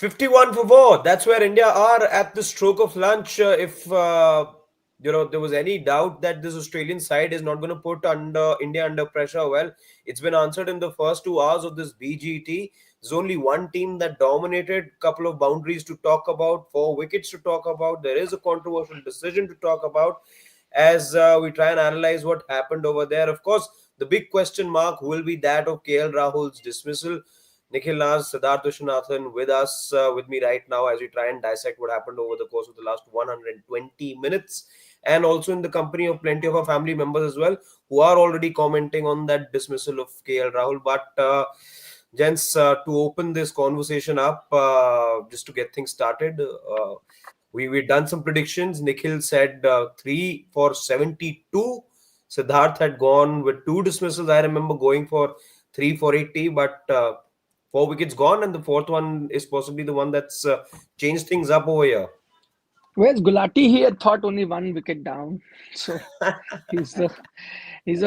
51 for 4. That's where India are at the stroke of lunch. If there was any doubt that this Australian side is not going to put India under pressure, well, it's been answered in the first 2 hours of this BGT. There's only one team that dominated. Couple of boundaries to talk about, 4 wickets to talk about. There is a controversial decision to talk about as we try and analyze what happened over there. Of course, the big question mark will be that of KL Rahul's dismissal. Nikhil Nas, Siddharth Vishwanathan with us, with me right now as we try and dissect what happened over the course of the last 120 minutes, and also in the company of plenty of our family members as well, who are already commenting on that dismissal of KL Rahul. But gents, to open this conversation up, just to get things started, we've done some predictions. Nikhil said 3 for 72. Siddharth had gone with 2 dismissals. I remember going for 3 for 80, but 4 wickets gone, and the fourth one is possibly the one that's changed things up over here. Whereas Gulati, he had thought only 1 wicket down, so he's the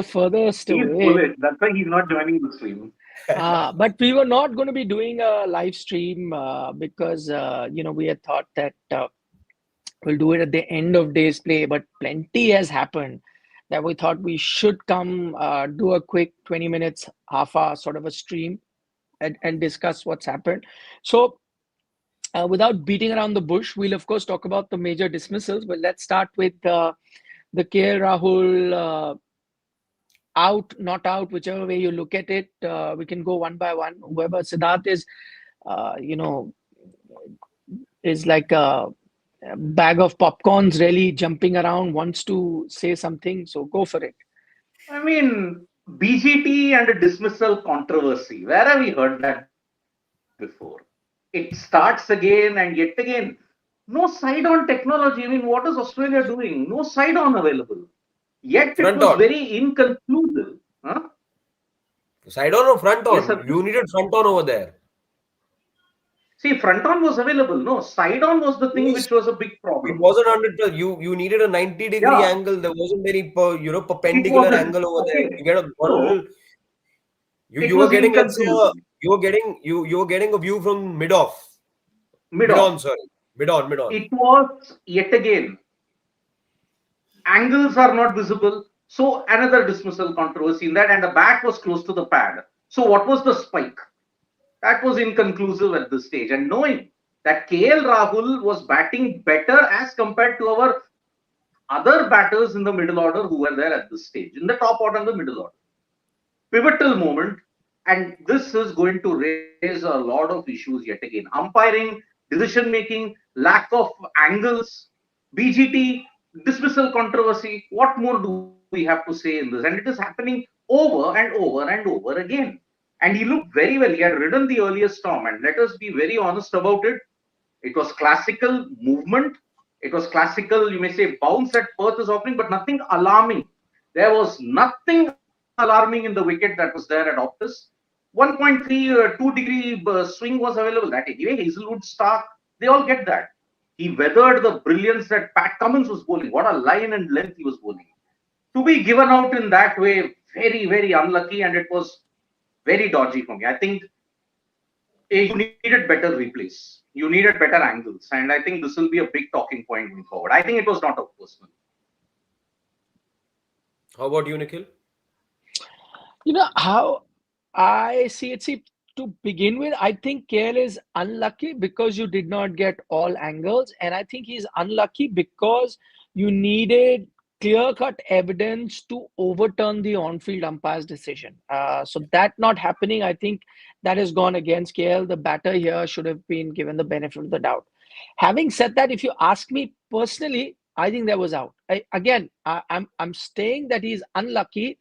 furthest He's away. bullish. That's why he's not joining the stream. But we were not going to be doing a live stream because we had thought that we'll do it at the end of day's play. But plenty has happened that we thought we should come do a quick 20 minutes, half hour sort of a stream and discuss what's happened. So without beating around the bush, we'll of course talk about the major dismissals. But let's start with the KL Rahul out, not out, whichever way you look at it. We can go one by one. Whoever Siddharth is like a bag of popcorns, really jumping around, wants to say something. So go for it. I mean, BGT and a dismissal controversy. Where have we heard that before? It starts again and yet again. No side-on technology. I mean, what is Australia doing? No side-on available. Yet Front it was on. very inconclusive. Huh? Side on or front on? Yes, sir. You needed front on over there. See, front on was available. No, side on was the thing which was a big It problem. wasn't 100. You needed a 90-degree Yeah. angle. There wasn't any perpendicular wasn't. angle over there. Okay. You get a So, it you were was getting, let's say, inconclusive. you were getting a view from mid on. Sorry, mid on. It was yet again. Angles are not visible. So another dismissal controversy in that, and the bat was close to the pad. So what was the spike? That was inconclusive at this stage. And knowing that KL Rahul was batting better as compared to our other batters in the middle order who were there at this stage, in the top order and the middle order. Pivotal moment, and this is going to raise a lot of issues yet again. Umpiring, decision making, lack of angles, BGT, dismissal controversy. What more do we have to say in this? And it is happening over and over and over again. And he looked very well. He had ridden the earliest storm. And let us be very honest about it. It was classical movement. It was classical, you may say, bounce that Perth is offering, but nothing alarming. There was nothing alarming in the wicket that was there at Optus. 1.3, 2-degree swing was available. That anyway, Hazelwood, Stark, they all get that. He weathered the brilliance that Pat Cummins was bowling. What a line and length he was bowling. To be given out in that way, very, very unlucky, and it was very dodgy for me. I think you needed better replays. You needed better angles. And I think this will be a big talking point going forward. I think it was not a personal. How about you, Nikhil? How I see it. See, to begin with, I think KL is unlucky because you did not get all angles. And I think he's unlucky because you needed clear-cut evidence to overturn the on-field umpire's decision. So that not happening, I think that has gone against KL. The batter here should have been given the benefit of the doubt. Having said that, if you ask me personally, I think that was out. I'm saying that he's unlucky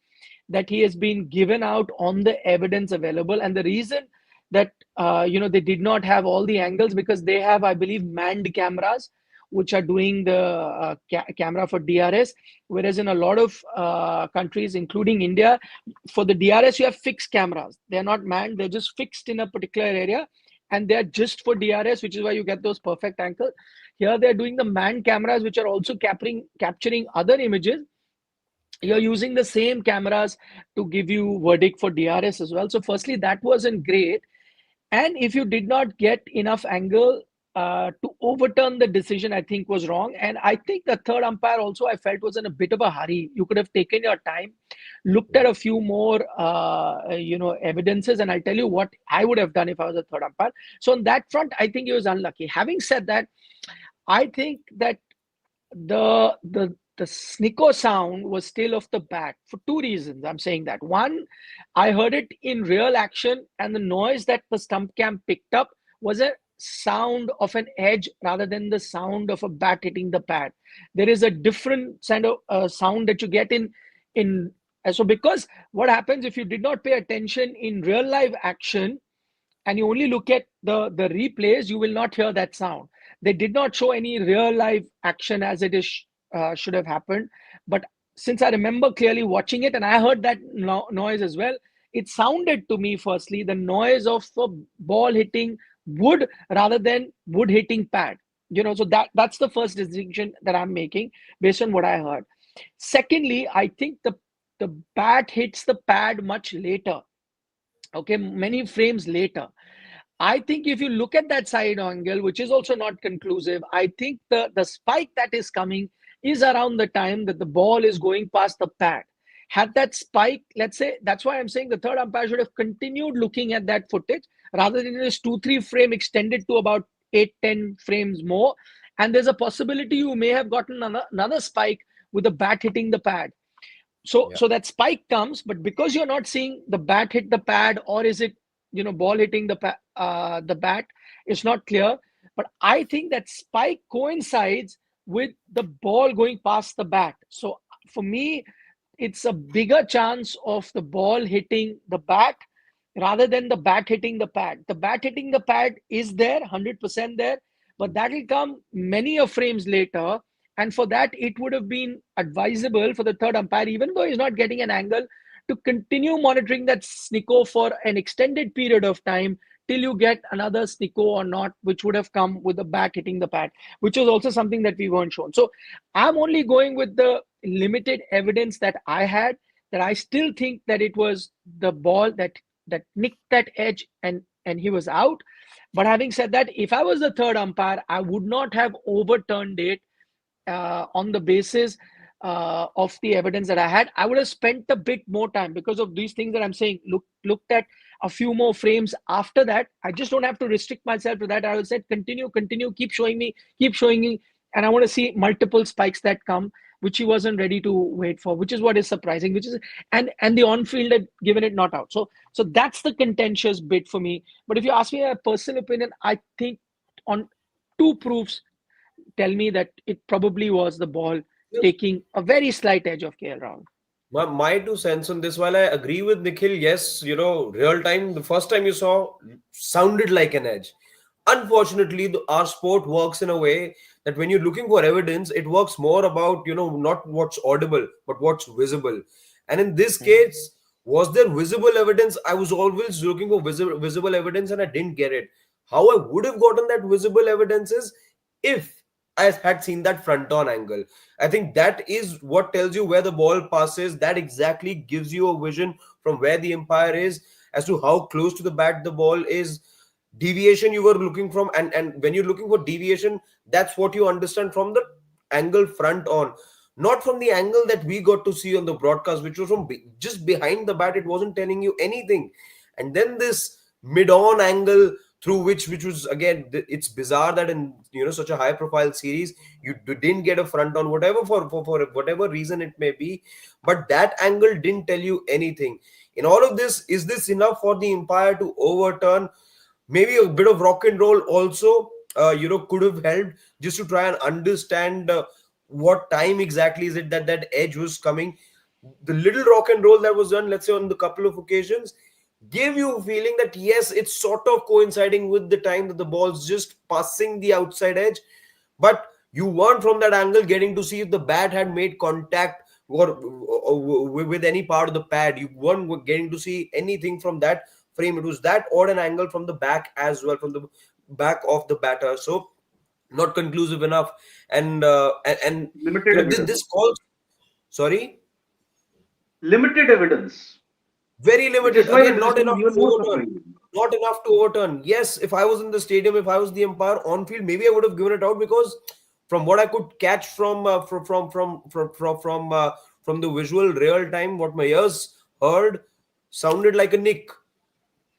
that he has been given out on the evidence available. And the reason that, they did not have all the angles because they have, I believe, manned cameras, which are doing the camera for DRS. Whereas in a lot of countries, including India, for the DRS, you have fixed cameras. They're not manned. They're just fixed in a particular area. And they're just for DRS, which is why you get those perfect angles. Here, they're doing the manned cameras, which are also capturing other images. You're using the same cameras to give you verdict for DRS as well. So firstly, that wasn't great. And if you did not get enough angle to overturn the decision, I think was wrong. And I think the third umpire also, I felt, was in a bit of a hurry. You could have taken your time, looked at a few more, evidences, and I'll tell you what I would have done if I was a third umpire. So on that front, I think he was unlucky. Having said that, I think that the snicker sound was still off the bat for two reasons. I'm saying that. One, I heard it in real action, and the noise that the stump cam picked up was a sound of an edge rather than the sound of a bat hitting the pad. There is a different kind of sound that you get in. So because what happens if you did not pay attention in real live action and you only look at the replays, you will not hear that sound. They did not show any real live action as it is should have happened. But since I remember clearly watching it and I heard that noise as well, it sounded to me, firstly, the noise of a ball hitting wood rather than wood hitting pad. So that's the first distinction that I'm making based on what I heard. Secondly, I think the bat hits the pad much later. Okay, many frames later. I think if you look at that side angle, which is also not conclusive, I think the spike that is coming is around the time that the ball is going past the pad. Had that spike, let's say, that's why I'm saying the third umpire should have continued looking at that footage rather than this 2-3 frame extended to about 8-10 frames more. And there's a possibility you may have gotten another spike with the bat hitting the pad. So that spike comes, but because you're not seeing the bat hit the pad, or is it ball hitting the bat, it's not clear. But I think that spike coincides with the ball going past the bat. So for me, it's a bigger chance of the ball hitting the bat rather than the bat hitting the pad. The bat hitting the pad is there, 100% there, but that will come many of frames later. And for that, it would have been advisable for the third umpire, even though he's not getting an angle, to continue monitoring that snicko for an extended period of time till you get another snicko or not, which would have come with the bat hitting the pad, which was also something that we weren't shown. So I'm only going with the limited evidence that I had, that I still think that it was the ball that nicked that edge and he was out. But having said that, if I was the third umpire, I would not have overturned it on the basis of the evidence that I had. I would have spent a bit more time because of these things that I'm saying. Looked at a few more frames after that. I just don't have to restrict myself to that. I will say continue, keep showing me, and I want to see multiple spikes that come, which he wasn't ready to wait for, which is what is surprising. Which is and the on-field had given it not out. So that's the contentious bit for me. But if you ask me a personal opinion, I think on two proofs tell me that it probably was the ball taking a very slight edge of KL Rahul. My 2 cents on this, while I agree with Nikhil, yes, real time, the first time you saw sounded like an edge. Unfortunately, our sport works in a way that when you're looking for evidence, it works more about, not what's audible, but what's visible. And in this case, was there visible evidence? I was always looking for visible evidence and I didn't get it. How I would have gotten that visible evidence is if I had seen that front on angle. I think that is what tells you where the ball passes. That exactly gives you a vision from where the umpire is as to how close to the bat the ball is. Deviation you were looking from, and when you're looking for deviation, that's what you understand from the angle front on, not from the angle that we got to see on the broadcast, which was from just behind the bat. It wasn't telling you anything. And then this mid-on angle through which was, again, it's bizarre that in such a high profile series you didn't get a front on, whatever, for whatever reason it may be, but that angle didn't tell you anything. In all of this, is this enough for the umpire to overturn? Maybe a bit of rock and roll also could have helped, just to try and understand what time exactly is it that edge was coming. The little rock and roll that was done, let's say on the couple of occasions, gave you a feeling that yes, it's sort of coinciding with the time that the ball's just passing the outside edge, but you weren't from that angle getting to see if the bat had made contact or with any part of the pad. You weren't getting to see anything from that frame. It was that odd an angle from the back as well, from the back of the batter. So not conclusive enough. And Limited evidence. This calls, sorry, Limited evidence. very Which limited. is why Again, this not is enough even to more overturn. surprising. not enough to overturn. Yes, if I was in the stadium, if I was the umpire on field, maybe I would have given it out, because from what I could catch from the visual real time, what my ears heard sounded like a nick.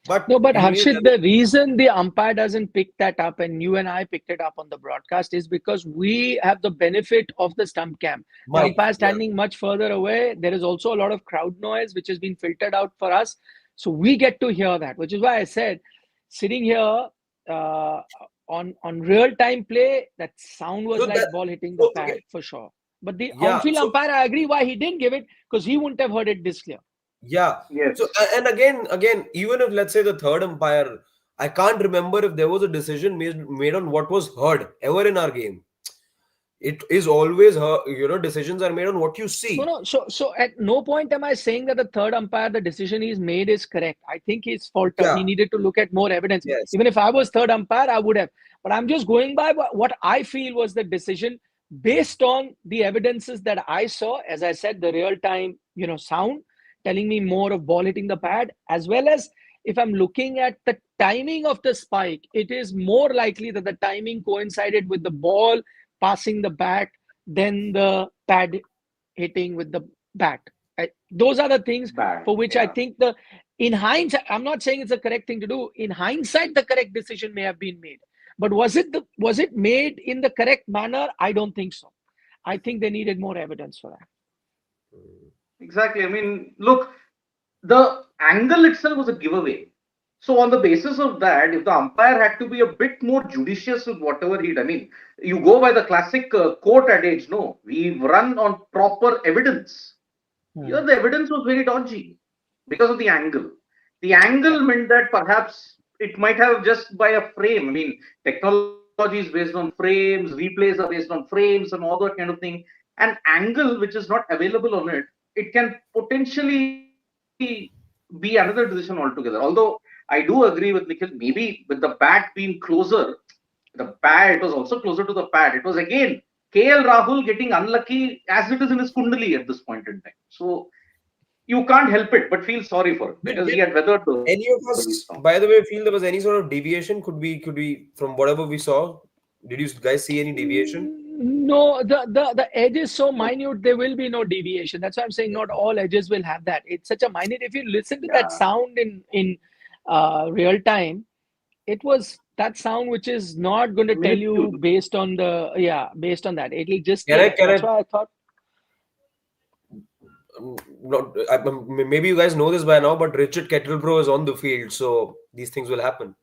But No, but he made Harshit, the reason the umpire doesn't pick that up and you and I picked it up on the broadcast is because we have the benefit of the stump cam. The Mike. umpire Yeah. standing much further away. There is also a lot of crowd noise which has been filtered out for us. So we get to hear that, which is why I said sitting here on real time play, that sound was So like that ball hitting the so pad okay. for sure. But the Yeah. on-field So umpire, I agree why he didn't give it, because he wouldn't have heard it this clear. yeah. Yes. So and again, even if let's say the third umpire, I can't remember if there was a decision made on what was heard ever in our game. It is always decisions are made on what you No, see. no. So at no point am I saying that the third umpire, the decision he's made is correct. I think he's faltered. Yeah. He needed to look at more evidence. Yes. Even if I was third umpire, I would have. But I'm just going by what I feel was the decision based on the evidences that I saw. As I said, the real time, sound telling me more of ball hitting the pad, as well as if I'm looking at the timing of the spike, it is more likely that the timing coincided with the ball passing the bat than the pad hitting with the bat. Those are the things Bad. for which I Yeah. think in hindsight, I'm not saying it's the correct thing to do. In hindsight, the correct decision may have been made. But was it made in the correct manner? I don't think so. I think they needed more evidence for that. Exactly. I mean, look, the angle itself was a giveaway. So on the basis of that, if the umpire had to be a bit more judicious with whatever he did, I mean, you go by the classic quote adage, no, we run on proper evidence. Here, the evidence was very dodgy because of the angle. The angle meant that perhaps it might have just by a frame. I mean, technology is based on frames, replays are based on frames, and all that kind of thing. An angle which is not available on it, it can potentially be another decision altogether. Although I do agree with Nikhil, maybe with the bat being closer, the pad, it was also closer to the pad. It was again KL Rahul getting unlucky as it is in his Kundali at this point in time. So you can't help it but feel sorry for him because he Did had weathered any those of storms. us, by the way, feel there was any sort of deviation? Could we from whatever we saw? Did you guys see any deviation? No, the edge is so No. minute, there will be no deviation. That's why I'm saying not all edges will have that. It's such a minute. If you listen to that Yeah. sound in real time, it was that sound which is not going to tell you Minuscule. based on that. It'll just Can I? say. Can That's I? why I thought. Maybe you guys know this by now, but Richard Kettlebro is on the field, so these things will happen.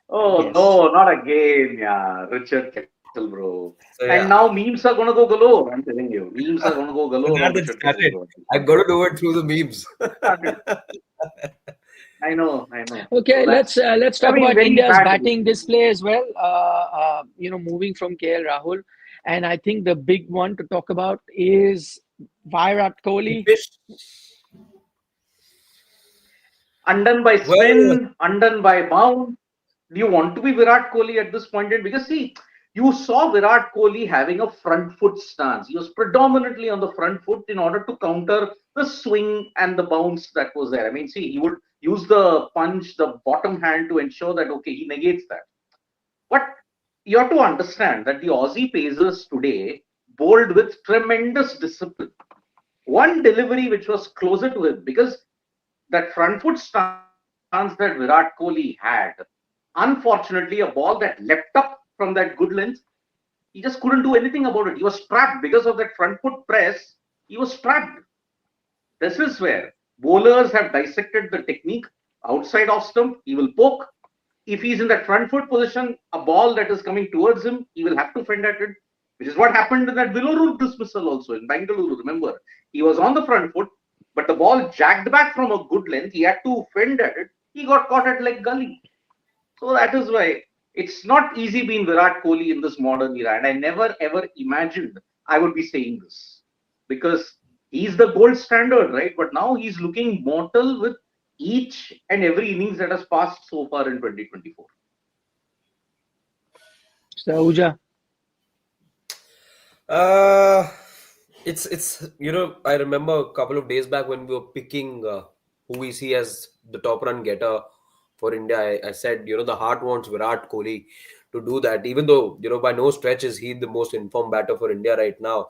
Oh Yes. no, not again. Yeah, Richard Kettlebro. So And yeah, now memes are gonna go galore. I'm telling you, memes are gonna go galore on glad it Richard started. Kettlebro. I got to do it through the memes. Started. I know. So Okay, that's, let's I talk mean, about very India's bad batting decision. display as well. Moving from KL Rahul, and I think the big one to talk about is Virat Kohli. Undone by Well, spin, undone by bounce. Do you want to be Virat Kohli at this point in? Because see, you saw Virat Kohli having a front foot stance. He was predominantly on the front foot in order to counter the swing and the bounce that was there. I mean, see, he would use the punch, the bottom hand to ensure that okay, he negates that. But you have to understand that the Aussie pacers today bowled with tremendous discipline. One delivery which was closer to him because that front foot stance that Virat Kohli had, unfortunately, a ball that leapt up from that good length, he just couldn't do anything about it. He was trapped because of that front foot press. He was trapped. This is where bowlers have dissected the technique. Outside off stump, he will poke. If he's in that front foot position, a ball that is coming towards him, he will have to fend at it, which is what happened in that Villarur dismissal also in Bangalore. Remember, he was on the front foot, but the ball jagged back from a good length. He had to fend at it. He got caught at like gully. So that is why it's not easy being Virat Kohli in this modern era. And I never ever imagined I would be saying this because he's the gold standard, right? But now he's looking mortal with each and every innings that has passed so far in 2024. Sahuja. uh, it's I remember a couple of days back when we were picking who we see as the top run getter for India. I said, the heart wants Virat Kohli to do that, even though, by no stretch is he the most informed batter for India right now.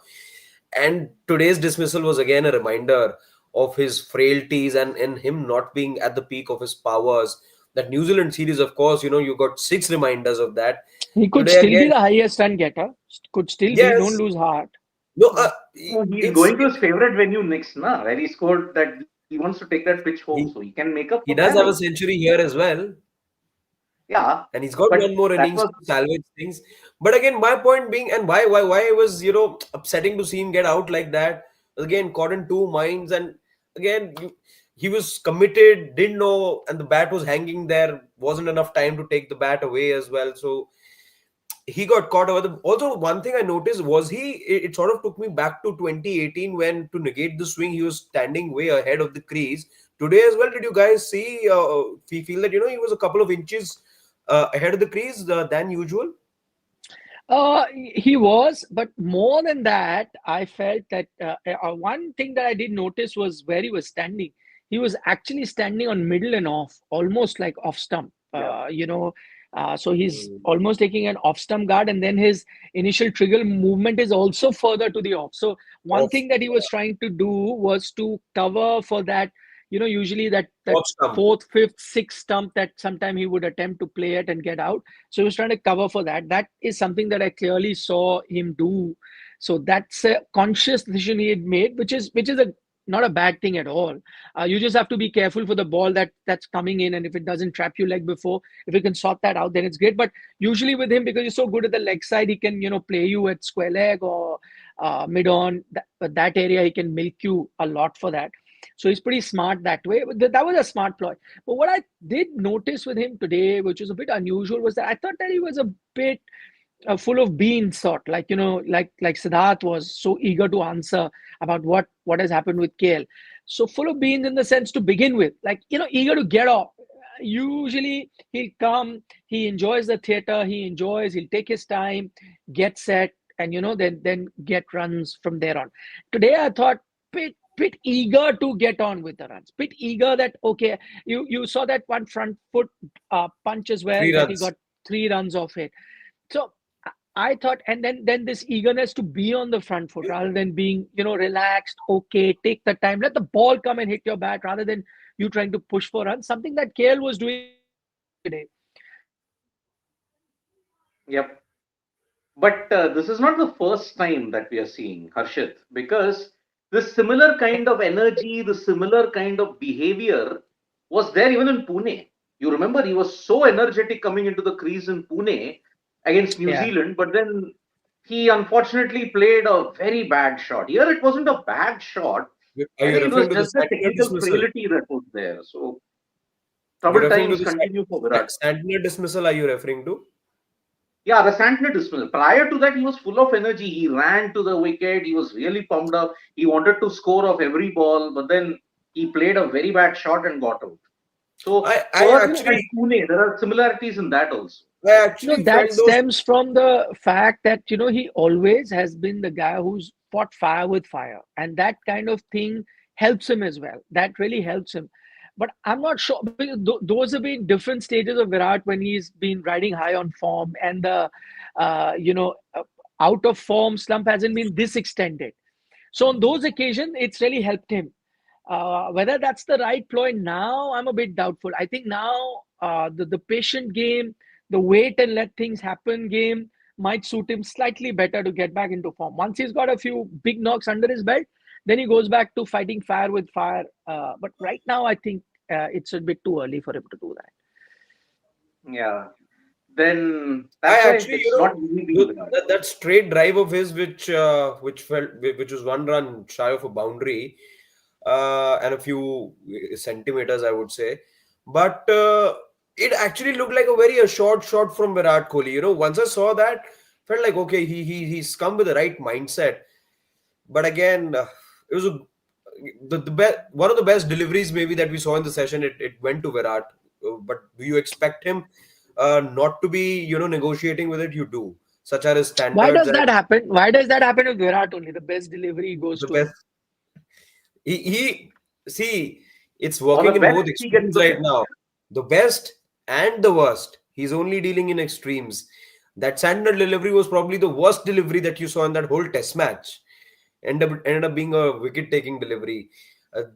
And today's dismissal was again a reminder of his frailties and him not being at the peak of his powers. That New Zealand series, of course, you got six reminders of that. He could Today still be again, the highest run getter. Could still be. Don't yes, lose heart. no, Yeah. No, he's it's going to his favorite venue next, na, where he scored that. He wants to take that pitch home, so he, he can make up for he that does have a also. century here as well. Yeah, And he's got but one more that innings was to salvage things. But again, my point being, and why it was upsetting to see him get out like that. Again, caught in two minds, and again he was committed, didn't know, and the bat was hanging there. Wasn't enough time to take the bat away as well. So he got caught over the. Also, one thing I noticed was it sort of took me back to 2018 when, to negate the swing, he was standing way ahead of the crease. Today as well, did you guys see? Feel that he was a couple of inches ahead of the crease than usual? He was, but more than that, I felt that one thing that I did notice was where he was standing. He was actually standing on middle and off, almost like off stump. yeah. So he's Mm. almost taking an off stump guard, and then his initial trigger movement is also further to the off. So one Off, thing that he was trying to do was to cover for that. Usually that off stump. fourth, fifth, sixth stump that sometime he would attempt to play it and get out. So he was trying to cover for that. That is something that I clearly saw him do. So that's a conscious decision he had made, which is a not a bad thing at all. You just have to be careful for the ball that's coming in, and if it doesn't trap your leg before, if you can sort that out, then it's great. But usually with him, because he's so good at the leg side, he can play you at square leg or mid on. That area he can milk you a lot for that. So he's pretty smart that way. That was a smart ploy. But what I did notice with him today, which was a bit unusual, was that I thought that he was a bit full of beans, sort like like Siddharth was so eager to answer about what has happened with KL. So full of beans in the sense to begin with, like eager to get off. Usually he'll come, he enjoys the theater, he'll take his time, get set, and then get runs from there on. Today I thought bit eager to get on with the runs, bit eager that okay, you saw that one front foot punch as well Three that he runs. got 3 runs off it. So I thought, and then this eagerness to be on the front foot rather than being relaxed. Okay, take the time, let the ball come and hit your bat rather than you trying to push for runs. Something that KL was doing today. Yep. But this is not the first time that we are seeing Harshit, because this similar kind of energy, the similar kind of behavior was there even in Pune. You remember he was so energetic coming into the crease in Pune against New Yeah. Zealand, but then he unfortunately played a very bad shot. Here it wasn't a bad shot. Are I you think it was referring to the just the Santner technical dismissal? frailty that was there. So You're trouble referring to times the continue for Virat. Santner dismissal? Are you referring to? Yeah, the Santner dismissal. Prior to that, he was full of energy. He ran to the wicket. He was really pumped up. He wanted to score off every ball, but then he played a very bad shot and got out. So I Perth and actually Pune, there are similarities in that also. I No, actually that felt those. stems from the fact that he always has been the guy who's fought fire with fire, and that kind of thing helps him as well. That really helps him. But I'm not sure because those have been different stages of Virat when he's been riding high on form, and the out of form slump hasn't been this extended. So on those occasions, it's really helped him. Whether that's the right ploy now, I'm a bit doubtful. I think now the patient game, the wait and let things happen game might suit him slightly better to get back into form. Once he's got a few big knocks under his belt, then he goes back to fighting fire with fire. But right now, I think it's a bit too early for him to do that. Yeah. Then I that's why actually, it's not really been Virat. that straight drive of his, which was one run shy of a boundary, and a few centimeters, I would say, but it actually looked like a very a short shot from Virat Kohli. Once I saw that, felt like okay, he's come with the right mindset. But again, it was the best, one of the best deliveries maybe that we saw in the session. It went to Virat. But do you expect him not to be negotiating with it? You do, such are his Why standards does and that happen? Why does that happen with Virat only? The best delivery goes the to him. best. He see It's On working the in best, both he gets extremes the right best. now. The best and the worst. He's only dealing in extremes. That Sandner delivery was probably the worst delivery that you saw in that whole test match. Ended up being a wicket taking delivery.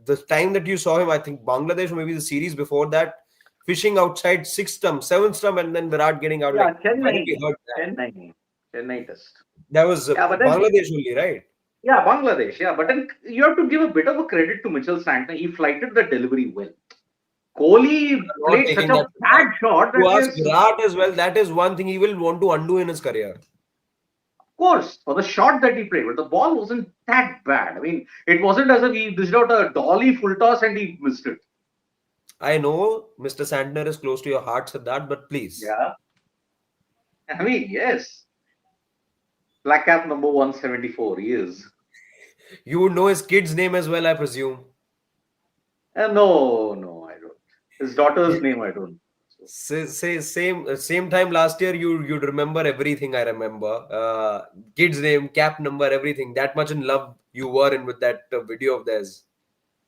The time that you saw him, I think Bangladesh, or maybe the series before that, fishing outside sixth stump, seventh stump, and then Virat getting out. Yeah, Like, where did we Chennai, heard that? Chennai test. That was Yeah, but then Bangladesh only, right? yeah, Bangladesh. Yeah, but then you have to give a bit of a credit to Mitchell Santner. He flighted the delivery well. Kohli I'm not played such taking a that back. bad shot To that ask yes, Virat as well, that is one thing he will want to undo in his career. of course, for the shot that he played, but the ball wasn't that bad. I mean, it wasn't as if he dished out a dolly full toss and he missed it. I know Mr. Santner is close to your heart, Siddharth, but please. Yeah, I mean, yes, black cap number 174. He is. You would know his kid's name as well, I presume. No, no, I don't. His daughter's name, I don't. So, Say same time last year, you'd remember everything. I remember kid's name, cap number, everything. That much in love you were in with that video of theirs.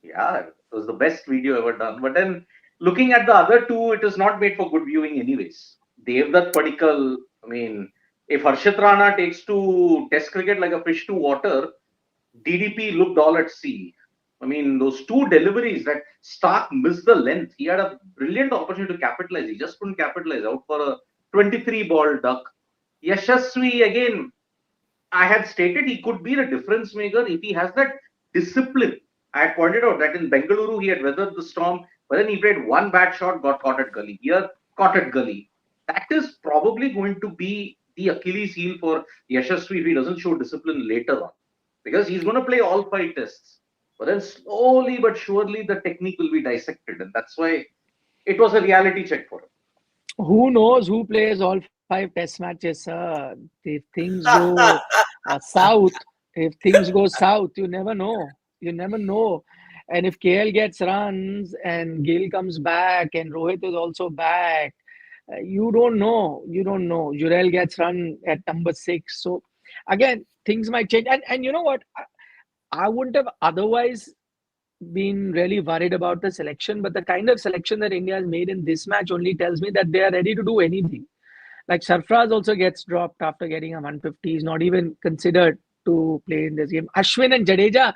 yeah, it was the best video ever done. But then looking at the other two, it is not made for good viewing, anyways. Devdutt Padikkal, I mean, if Harshit Rana takes to Test cricket like a fish to water, DDP looked all at sea. I mean, those two deliveries that Stark missed the length. He had a brilliant opportunity to capitalize. He just couldn't capitalize out for a 23 ball duck. Yashasvi, again, I had stated he could be a difference maker if he has that discipline. I had pointed out that in Bengaluru he had weathered the storm, but then he played one bad shot, got caught at gully. Here, caught at gully. That is probably going to be the Achilles heel for Yashasvi if he doesn't show discipline later on. Because he's going to play all five tests. But then slowly but surely the technique will be dissected. And that's why it was a reality check for him. Who knows who plays all 5 test matches, sir? If things go south, if things go south, you never know. You never know. And if KL gets runs and Gill comes back and Rohit is also back, you don't know. You don't know. Jurel gets run at number 6. So again, things might change. And you know what? I wouldn't have otherwise been really worried about the selection, but the kind of selection that India has made in this match only tells me that they are ready to do anything. Like Sarfraz also gets dropped after getting a 150. He's not even considered to play in this game. Ashwin and Jadeja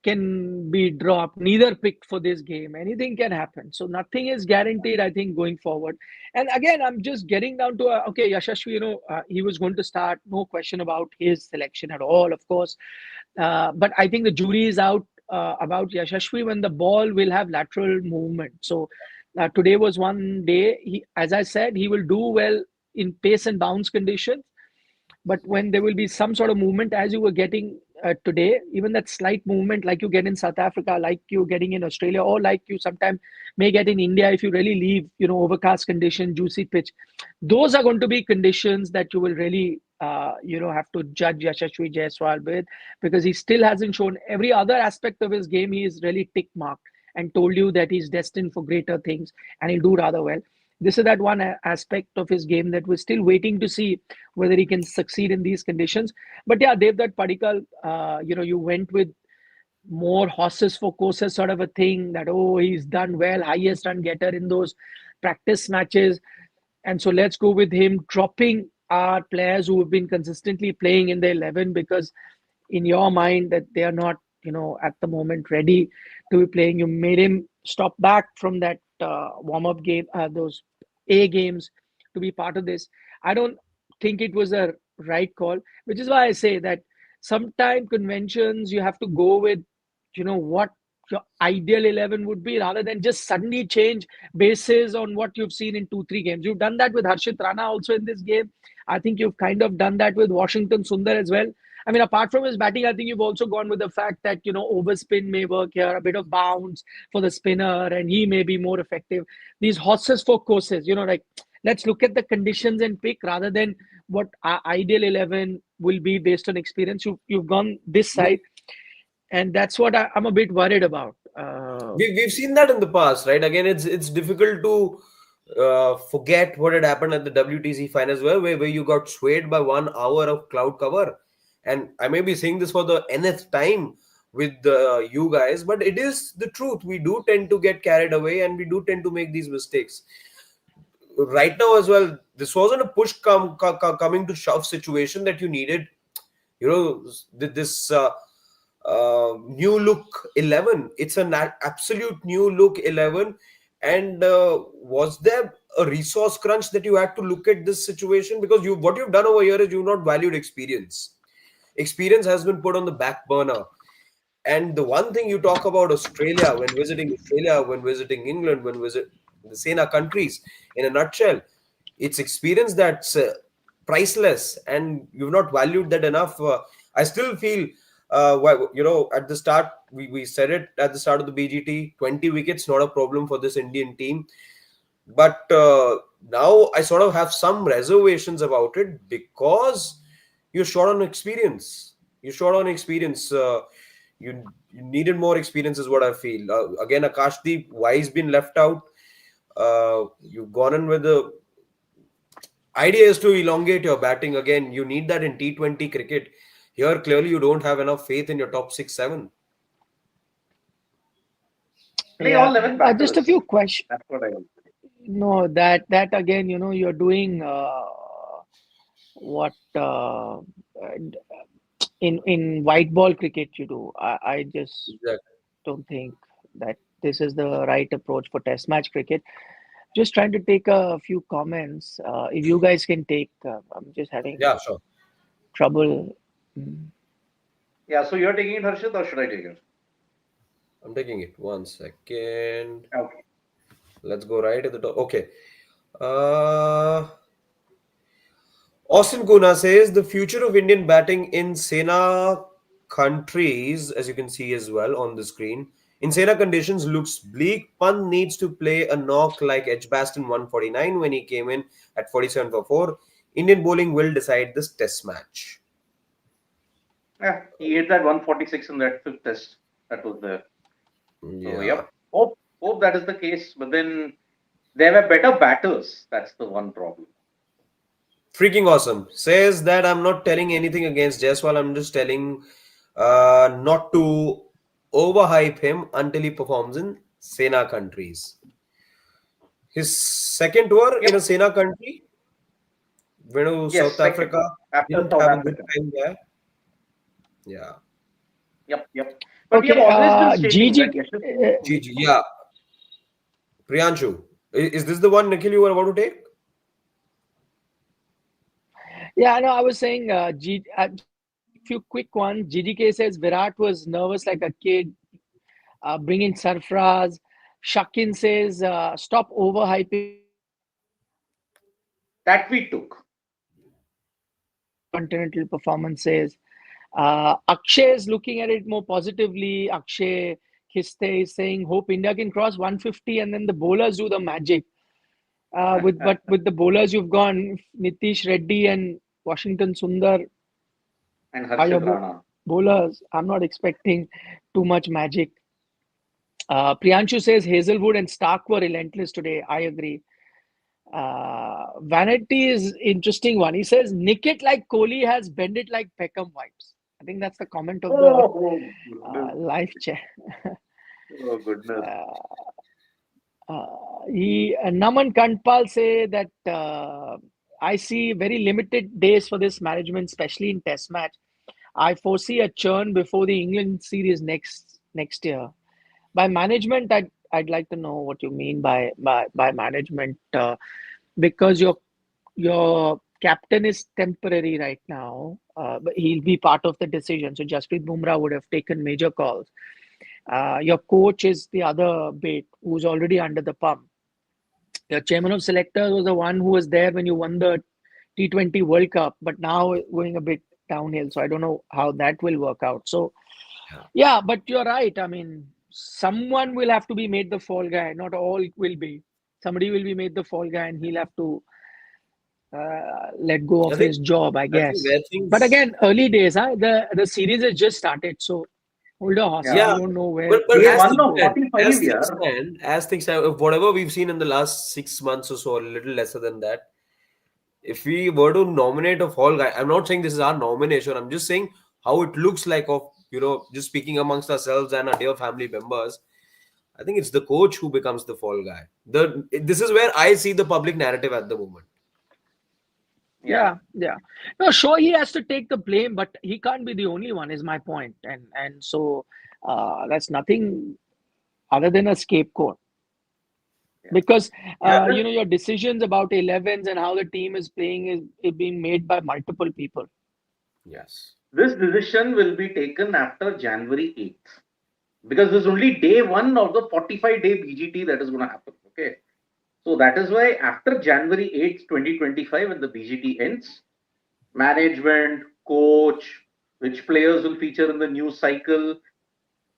can be dropped, neither picked for this game. Anything can happen. So nothing is guaranteed, I think, going forward. And again, I'm just getting down to, okay, Yashasvi, he was going to start, no question about his selection at all, of course. But I think the jury is out about Yashasvi when the ball will have lateral movement. So today was one day, as I said, he will do well in pace and bounce conditions. But when there will be some sort of movement, as you were getting today, even that slight movement like you get in South Africa, like you're getting in Australia, or like you sometimes may get in India if you really leave, overcast condition, juicy pitch, those are going to be conditions that you will really, have to judge Yashasvi Jaiswal with, because he still hasn't shown every other aspect of his game. He is really tick marked and told you that he's destined for greater things and he'll do rather well. This is that one aspect of his game that we're still waiting to see whether he can succeed in these conditions. But yeah, Devdutt Padikkal, you went with more horses for courses sort of a thing, that, oh, he's done well, highest run getter in those practice matches. And so let's go with him, dropping our players who have been consistently playing in the 11 because in your mind that they are not, at the moment ready to be playing. You made him stop back from that warm-up game, those A games, to be part of this. I don't think it was a right call, which is why I say that sometimes conventions you have to go with, what your ideal 11 would be, rather than just suddenly change basis on what you've seen in 2-3 games. You've done that with Harshit Rana also in this game. I think you've kind of done that with Washington Sundar as well. I mean, apart from his batting, I think you've also gone with the fact that, overspin may work here, a bit of bounce for the spinner, and he may be more effective. These horses for courses, like, let's look at the conditions and pick rather than what our ideal 11 will be based on experience. You've gone this side, and that's what I'm a bit worried about. We've seen that in the past, right? Again, it's difficult to forget what had happened at the WTC finals, where you got swayed by 1 hour of cloud cover. And I may be saying this for the nth time, with you guys, but it is the truth. We do tend to get carried away, and we do tend to make these mistakes. Right now as well, this wasn't a coming to shove situation that you needed. This new look 11. It's an absolute new look 11. And was there a resource crunch that you had to look at this situation? Because what you've done over here is you've not valued experience. Experience has been put on the back burner. And the one thing you talk about Australia, when visiting England, when visit the SENA countries, in a nutshell, it's experience that's priceless, and you've not valued that enough. I still feel, at the start, we said it at the start of the BGT, 20 wickets, not a problem for this Indian team. But now I sort of have some reservations about it, because you're short on experience. You're short on experience. You needed more experience, is what I feel. Again, Akashdeep, why he's been left out? You've gone in with the idea is to elongate your batting. Again, you need that in T20 cricket. Here, clearly, you don't have enough faith in your top 6, 7. Play all 11 batters. Just a few questions. That's what I will say. No, that again, you're doing what in white ball cricket you do. I just Exactly. don't think that this is the right approach for test match cricket. Just trying to take a few comments. If you guys can take, I'm just having Yeah, sure. trouble. Yeah, so you're taking it, Harshit, or should I take it? I'm taking it. 1 second. Okay. Let's go right at the top. Okay. Austin Kuna says the future of Indian batting in SENA countries, as you can see as well on the screen, in SENA conditions looks bleak. Pant needs to play a knock like Edgbaston 149 when he came in at 47 for 4. Indian bowling will decide this test match. Yeah, he hit that 146 in that 5th test. That was there. Yeah. So, yep. Hope that is the case. But then there were better batters. That's the one problem. Freaking awesome. Says that I'm not telling anything against Jaiswal. I'm just telling not to overhype him until he performs in SENA countries. His second tour in a SENA country, went to Yes, South second. Africa, After didn't South have a good Africa. time there. Yeah. Yep. But we Okay, have always been stating GG. that Yashasvi. GG, yeah. Priyanshu, is this the one, Nikhil, you were about to take? Yeah, no, I was saying, few quick ones. GDK says Virat was nervous like a kid. Bring in Sarfraz. Shakin says, stop overhyping That we took. continental performances. Akshay is looking at it more positively. Akshay Khiste is saying, hope India can cross 150 and then the bowlers do the magic. With the bowlers you've gone, Nitish Reddy and Washington Sundar And are your Harshit Rana. bowlers. I'm not expecting too much magic. Priyanshu says Hazelwood and Stark were relentless today. I agree. Vanity is interesting one. He says, nick it like Kohli has, bend it like Beckham vibes. I think that's the comment of the live chat. Oh, goodness. Naman Kantpal say that I see very limited days for this management, especially in Test match. I foresee a churn before the England series next year. By management, I'd like to know what you mean by management, because your captain is temporary right now, but he'll be part of the decision. So Jasprit Bumrah would have taken major calls. Your coach is the other bit who's already under the pump. Your chairman of selectors was the one who was there when you won the T20 World Cup, but now going a bit downhill. So I don't know how that will work out. So yeah, but you're right. I mean, someone will have to be made the fall guy. Not all will be. Somebody will be made the fall guy, and he'll have to let go of his job, I guess. But again, early days, huh? The series has just started, so hold your horses. Yeah, You don't know where. but Day as one things of stand, 45 years. as things stand, whatever we've seen in the last 6 months or so, a little lesser than that, if we were to nominate a fall guy, I'm not saying this is our nomination. I'm just saying how it looks like of just speaking amongst ourselves and our dear family members, I think it's the coach who becomes the fall guy. This is where I see the public narrative at the moment. Yeah. Yeah. No, sure, he has to take the blame, but he can't be the only one, is my point. And so that's nothing other than a scapegoat. Yeah. Because Yeah, your decisions about 11s and how the team is playing is being made by multiple people. Yes. this decision will be taken after January 8th, because there's only day one of the 45-day BGT that is going to happen. Okay. So that is why after January 8th, 2025, when the BGT ends, management, coach, which players will feature in the new cycle,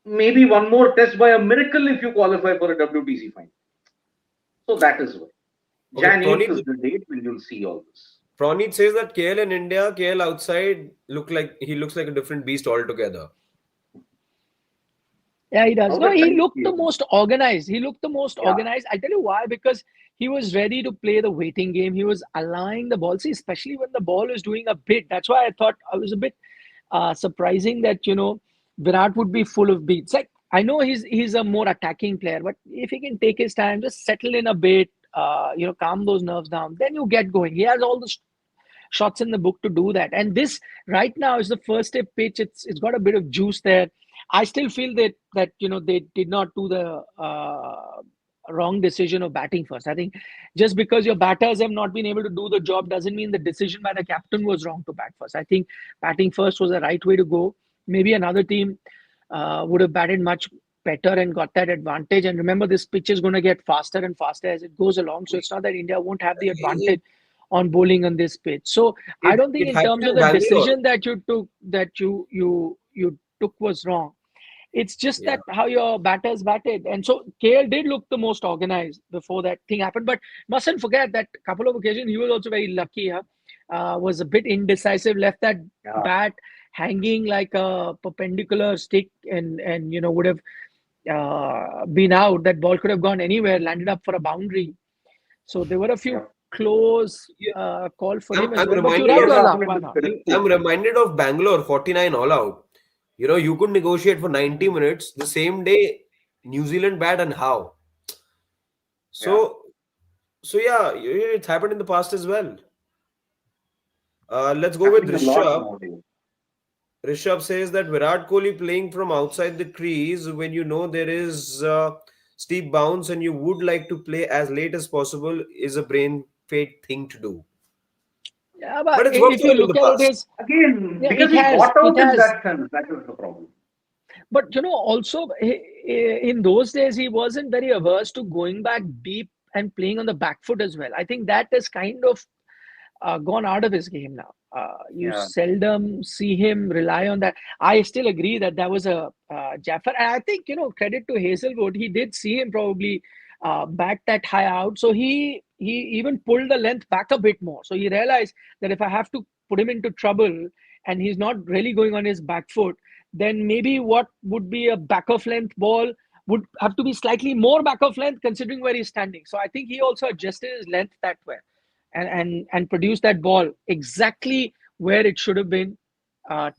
maybe one more test by a miracle if you qualify for a WTC final. So that is why. Okay, Jan 8th is the date when you'll see all this. Praneet says that KL in India, KL outside looks like a different beast altogether. Yeah, he does. How No, the he time looked the came. most organized. He looked the most Yeah. organized. I tell you why, because he was ready to play the waiting game. He was allowing the ball. See, especially when the ball is doing a bit. That's why I thought I was a bit surprising that Virat would be full of beats. Like, I know he's a more attacking player, but if he can take his time, just settle in a bit, calm those nerves down, then you get going. He has all the shots in the book to do that. And this right now is the first step pitch. It's got a bit of juice there. I still feel that they did not do the wrong decision of batting first. I think just because your batters have not been able to do the job doesn't mean the decision by the captain was wrong to bat first. I think batting first was the right way to go. Maybe another team would have batted much better and got that advantage. And remember, this pitch is going to get faster and faster as it goes along. So it's not that India won't have the advantage on bowling on this pitch. So I don't think It in terms happened of in the Bangalore. decision that you took, that you took was wrong. It's just Yeah. that how your batters batted. And so KL did look the most organized before that thing happened. But mustn't forget that a couple of occasions he was also very lucky. Was a bit indecisive, left that Yeah. bat hanging like a perpendicular stick and would have been out. That ball could have gone anywhere, landed up for a boundary. So there were a few Yeah. close Yeah. call for him as I'm well. But you're reminded right, KL of Valla. Rahul Why is not? correct. I'm reminded of Bangalore 49 all out. You could negotiate for 90 minutes the same day. New Zealand bat and how? Yeah. So yeah, it's happened in the past as well. Let's go with Happening a lot Rishabh. nowadays. Rishabh says that Virat Kohli playing from outside the crease when you know there is steep bounce and you would like to play as late as possible is a brain fade thing to do. Yeah, But but it's worked if for you him in look the at it, past. is Again, yeah, because he got it out in has. that sense, that is the problem. But also in those days he wasn't very averse to going back deep and playing on the back foot as well. I think that has kind of gone out of his game now. You Yeah. seldom see him rely on that. I still agree that was a Jaffer. And I think, credit to Hazelwood. He did see him probably bat that high out. So he even pulled the length back a bit more. So he realized that if I have to put him into trouble and he's not really going on his back foot, then maybe what would be a back of length ball would have to be slightly more back of length considering where he's standing. So I think he also adjusted his length that way and produce that ball exactly where it should have been.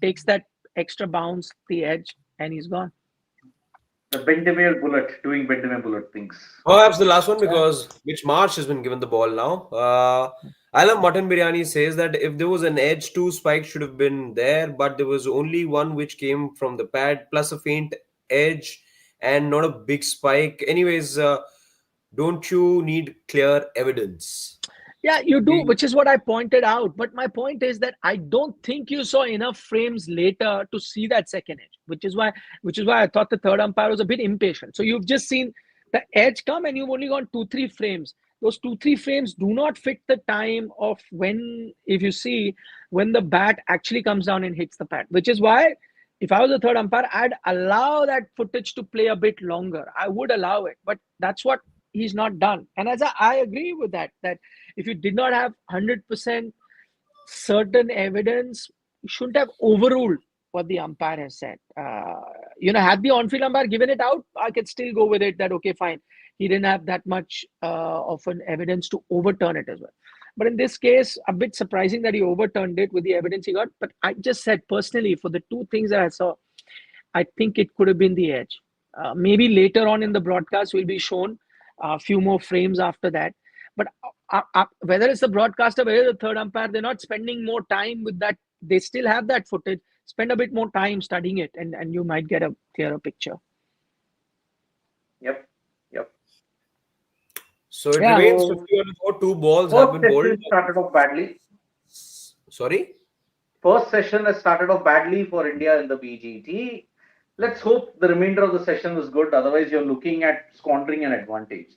Takes that extra bounce, the edge, and he's gone. The Bendemeer bullet, doing Bendemeer bullet things. Perhaps the last one because Mitch Marsh has been given the ball now. I love Mutton Biryani says that if there was an edge, two spikes should have been there, but there was only one which came from the pad, plus a faint edge and not a big spike. Anyways, don't you need clear evidence? Yeah, you do, We- which is what I pointed out. But my point is that I don't think you saw enough frames later to see that second edge, which is why I thought the third umpire was a bit impatient. So you've just seen the edge come and you've only gone 2-3 frames. Those 2-3 frames do not fit the time of when, if you see, when the bat actually comes down and hits the pad, which is why if I was a third umpire, I'd allow that footage to play a bit longer. I would allow it, but that's what he's not done. And as I agree with that if you did not have 100% certain evidence, you shouldn't have overruled what the umpire has said. Had the on-field umpire given it out, I could still go with it that, okay, fine. He didn't have that much of an evidence to overturn it as well. But in this case, a bit surprising that he overturned it with the evidence he got. But I just said personally, for the two things that I saw, I think it could have been the edge. Maybe later on in the broadcast, we'll be shown a few more frames after that. But whether it's the broadcaster, whether the third umpire, they're not spending more time with that. They still have that footage. Spend a bit more time studying it, and you might get a clearer picture. Yep. So it Yeah. remains 50-4. 2 balls have First been bowled. session started off badly. Sorry? First session has started off badly for India in the BGT. Let's hope the remainder of the session is good. Otherwise, you're looking at squandering an advantage.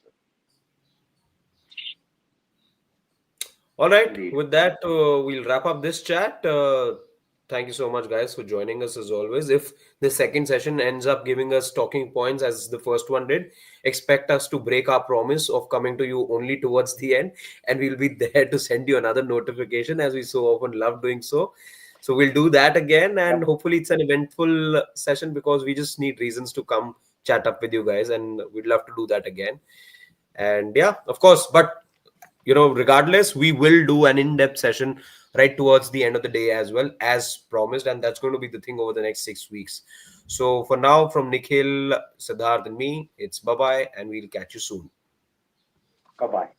All right. Indeed. With that, we'll wrap up this chat. Thank you so much, guys, for joining us as always. If the second session ends up giving us talking points as the first one did, expect us to break our promise of coming to you only towards the end, and we'll be there to send you another notification as we so often love doing so. So we'll do that again, and hopefully it's an eventful session because we just need reasons to come chat up with you guys, and we'd love to do that again. And yeah, of course, but regardless, we will do an in-depth session right towards the end of the day as well as promised, and that's going to be the thing over the next 6 weeks. So for now, from Nikhil, Siddharth, and me, it's bye-bye, and we'll catch you soon. Bye-bye.